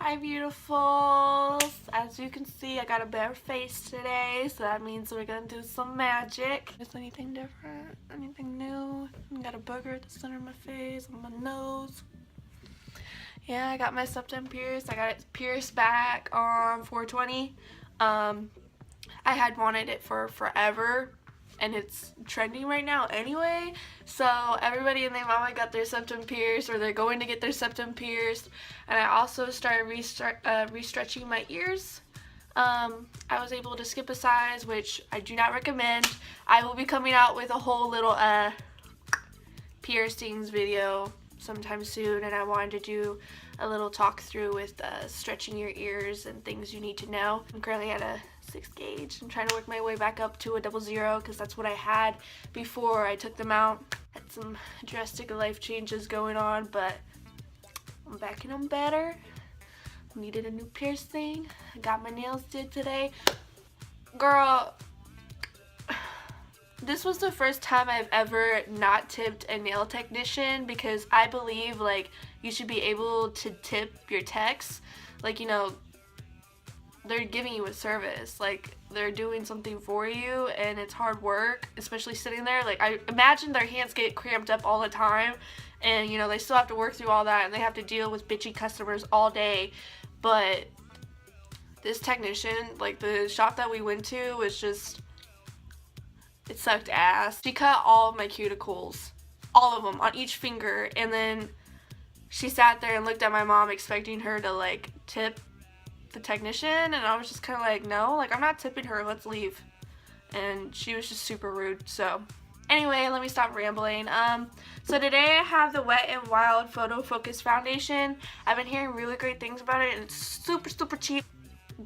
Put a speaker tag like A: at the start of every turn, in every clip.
A: Hi beautifuls! As you can see, I got a bare face today, so that means we're gonna do some magic. Is anything different? Anything new? I got a booger at the center of my face, on my nose. Yeah, I got my septum pierced. I got it pierced back on 420. I had wanted it for forever, and it's trending right now anyway, so everybody and their mama got their septum pierced, or they're going to get their septum pierced. And I also started restretching my ears. I was able to skip a size, which I do not recommend. I will be coming out with a whole little piercings video sometime soon, and I wanted to do a little talk through with stretching your ears and things you need to know. I'm currently at a 6 gauge. I'm trying to work my way back up to a 00 because that's what I had before I took them out. Had some drastic life changes going on, but I'm back and I'm better. Needed a new piercing. I got my nails did today. Girl, this was the first time I've ever not tipped a nail technician, because I believe like you should be able to tip your techs. Like, you know, they're giving you a service, like they're doing something for you, and it's hard work, especially sitting there. Like, I imagine their hands get cramped up all the time, and you know, they still have to work through all that, and they have to deal with bitchy customers all day. But this technician, like the shop that we went to, was just, it sucked ass. She cut all of my cuticles, all of them, on each finger, and then she sat there and looked at my mom expecting her to like tip the technician, and I was just kind of like, no, like I'm not tipping her, let's leave. And she was just super rude. So anyway, let me stop rambling. So today I have the Wet n Wild Photofocus foundation. I've been hearing really great things about it, and it's super cheap.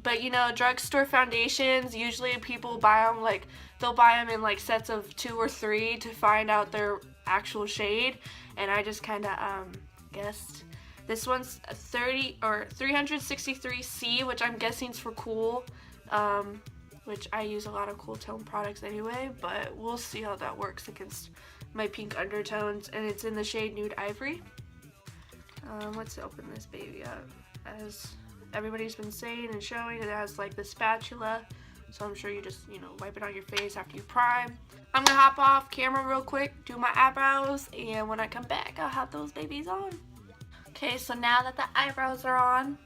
A: But you know, drugstore foundations, usually people buy them, like they'll buy them in like sets of 2 or 3 to find out their actual shade, and I just kind of guessed. This one's a 363C, which I'm guessing is for cool, which I use a lot of cool tone products anyway, but we'll see how that works against my pink undertones. And it's in the shade Nude Ivory. Let's open this baby up. As everybody's been saying and showing, it has like the spatula, so I'm sure you just, you know, wipe it on your face after you prime. I'm gonna hop off camera real quick, do my eyebrows, and when I come back I'll have those babies on. Okay, so now that the eyebrows are on,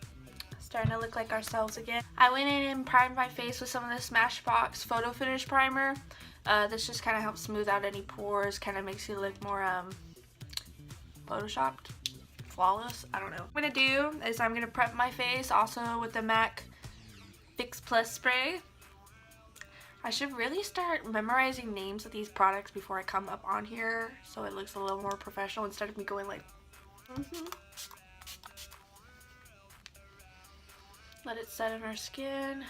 A: starting to look like ourselves again, I went in and primed my face with some of the Smashbox Photo Finish Primer. This just kind of helps smooth out any pores, kind of makes you look more photoshopped, flawless, I don't know. What I'm gonna do is I'm gonna prep my face also with the MAC Fix Plus spray. I should really start memorizing names of these products before I come up on here, so it looks a little more professional instead of me going like Let it set on our skin.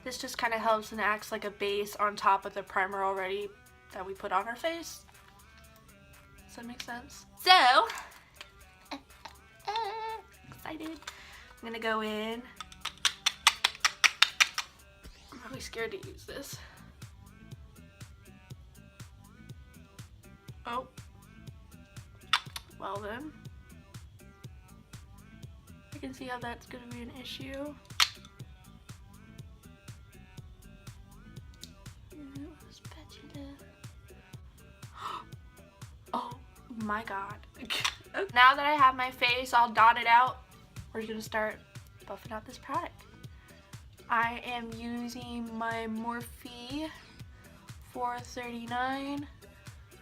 A: This just kind of helps and acts like a base on top of the primer already that we put on our face. Does that make sense? So, excited. I'm gonna go in. I'm really scared to use this. Oh. Well then. I can see how that's going to be an issue. Oh my god. Now that I have my face all dotted out, we're going to start buffing out this product. I am using my Morphe 439.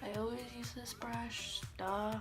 A: I always use this brush, duh.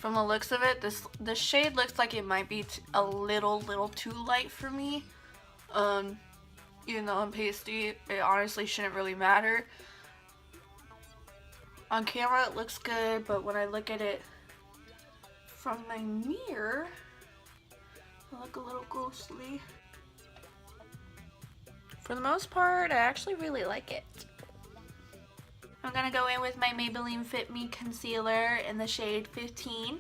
A: From the looks of it, this shade looks like it might be a little too light for me. Even though I'm pasty, it honestly shouldn't really matter. On camera it looks good, but when I look at it from my mirror, I look a little ghostly. For the most part, I actually really like it. I'm gonna go in with my Maybelline Fit Me Concealer in the shade 15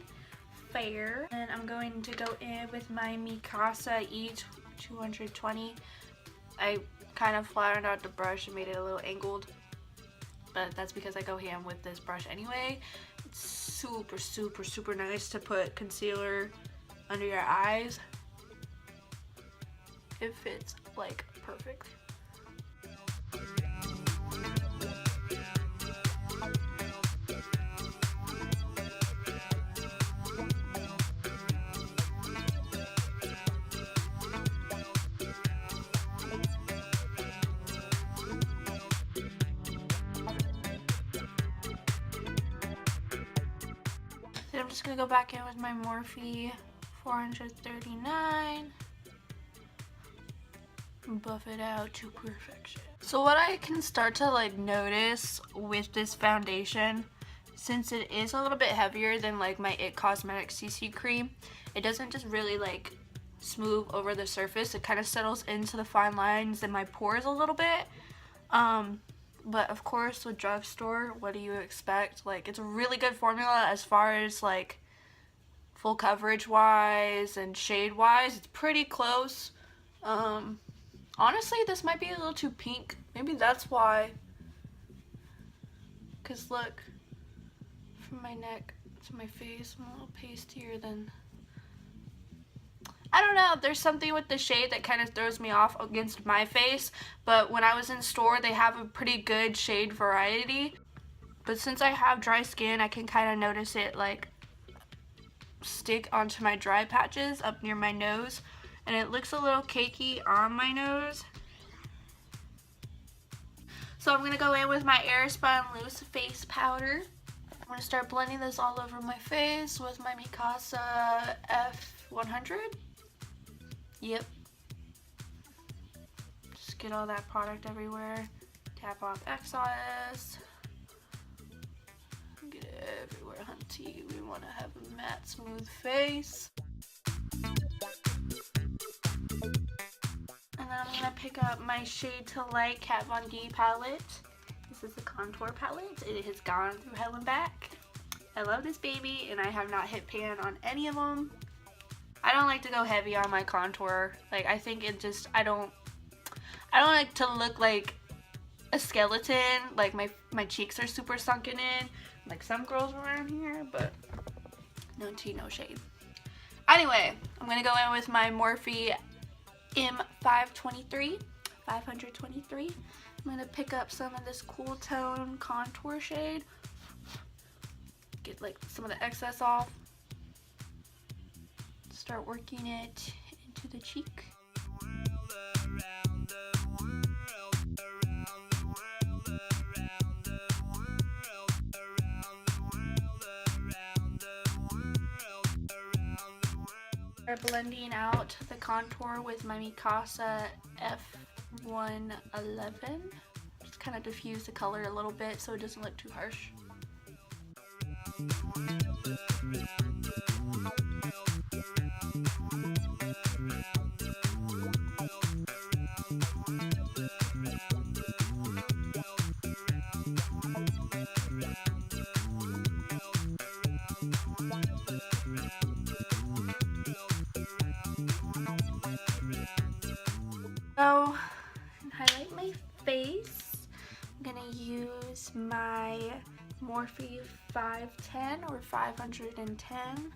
A: Fair. And I'm going to go in with my Mikasa E220. I kind of flattened out the brush and made it a little angled, but that's because I go ham with this brush anyway. It's super nice to put concealer under your eyes. It fits like perfect. Then I'm just gonna go back in with my Morphe 439. Buff it out to perfection. So what I can start to like notice with this foundation, since it is a little bit heavier than like my It Cosmetics CC cream, it doesn't just really like smooth over the surface. It kind of settles into the fine lines in my pores a little bit. But of course with drugstore, what do you expect? Like, it's a really good formula as far as like full coverage wise and shade wise. It's pretty close. Honestly, this might be a little too pink. Maybe that's why. Cause look, from my neck to my face, I'm a little pastier than. I don't know, there's something with the shade that kind of throws me off against my face, but when I was in store, they have a pretty good shade variety. But since I have dry skin, I can kind of notice it like stick onto my dry patches up near my nose, and it looks a little cakey on my nose. So I'm gonna go in with my Airspun Loose Face Powder. I'm gonna start blending this all over my face with my Mikasa F100. Yep. Just get all that product everywhere. Tap off excess. Get it everywhere, hunty. We want to have a matte, smooth face. And then I'm gonna pick up my Shade to Light Kat Von D palette. This is the contour palette. It has gone through hell and back. I love this baby, and I have not hit pan on any of them. I don't like to go heavy on my contour. Like, I think it just, I don't like to look like a skeleton. Like, my cheeks are super sunken in, like some girls around here, but no tea, no shade. Anyway, I'm gonna go in with my Morphe M523. I'm gonna pick up some of this Cool Tone contour shade. Get like some of the excess off. Start working it into the cheek. Start blending out the contour with my Mikasa F111. Just kind of diffuse the color a little bit so it doesn't look too harsh. So, to highlight my face, I'm gonna use my Morphe 510 or 510,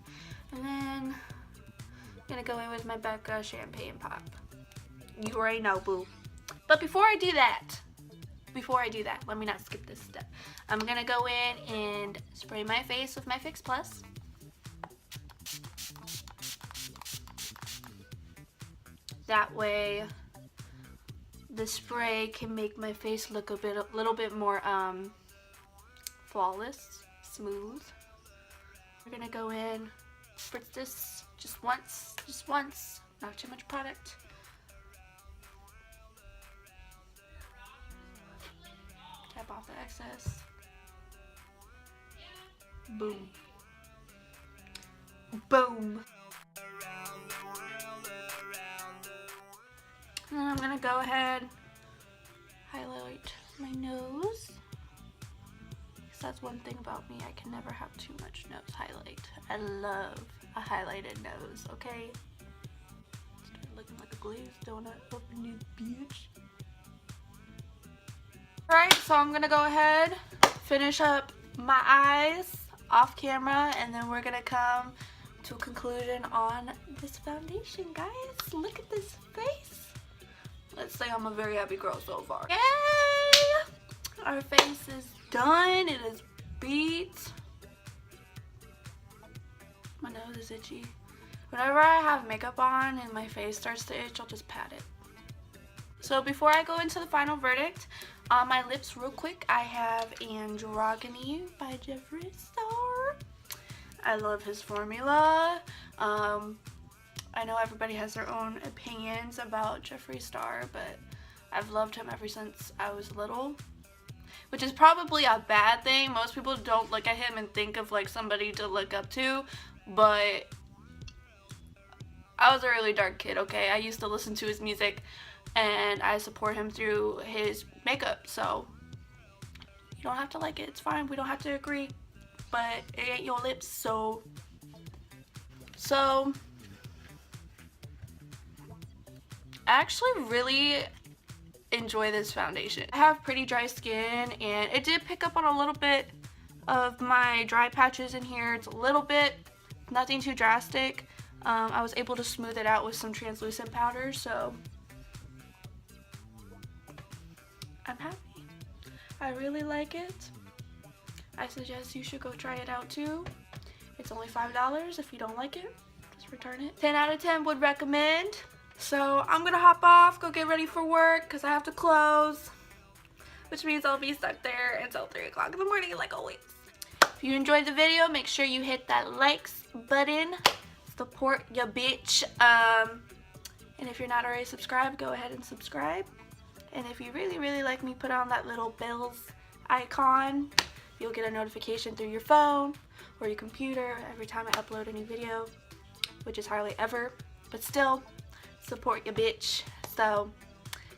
A: and then I'm gonna go in with my Becca Champagne Pop. You already know, boo. But before I do that, let me not skip this step. I'm gonna go in and spray my face with my Fix Plus. That way, the spray can make my face look a little bit more flawless, smooth. We're gonna go in, spritz this just once, not too much product. Tap off the excess. Boom. Boom. And then I'm gonna go ahead, highlight my nose. Because that's one thing about me, I can never have too much nose highlight. I love a highlighted nose, okay? Start looking like a glazed donut up in this bitch. Alright, so I'm gonna go ahead, finish up my eyes off camera, and then we're gonna come to a conclusion on this foundation, guys. Look at this face. Let's say I'm a very happy girl so far. Yay! Our face is done. It is beat. My nose is itchy. Whenever I have makeup on and my face starts to itch, I'll just pat it. So before I go into the final verdict, on my lips real quick, I have Androgyny by Jeffree Star. I love his formula. I know everybody has their own opinions about Jeffree Star, but I've loved him ever since I was little, which is probably a bad thing. Most people don't look at him and think of like somebody to look up to, but I was a really dark kid, okay? I used to listen to his music and I support him through his makeup, so you don't have to like it, it's fine. We don't have to agree, but it ain't your lips, so I actually really enjoy this foundation. I have pretty dry skin and it did pick up on a little bit of my dry patches in here. It's a little bit, nothing too drastic. I was able to smooth it out with some translucent powder, so I'm happy. I really like it. I suggest you should go try it out too. It's only $5. If you don't like it, just return it. 10 out of 10 would recommend. So I'm gonna hop off, go get ready for work because I have to close, which means I'll be stuck there until 3 o'clock in the morning like always. If you enjoyed the video, make sure you hit that likes button, support your bitch, and if you're not already subscribed, go ahead and subscribe. And if you really like me, put on that little bells icon. You'll get a notification through your phone or your computer every time I upload a new video, which is hardly ever, but still, support your bitch. So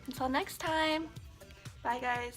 A: until next time, bye guys.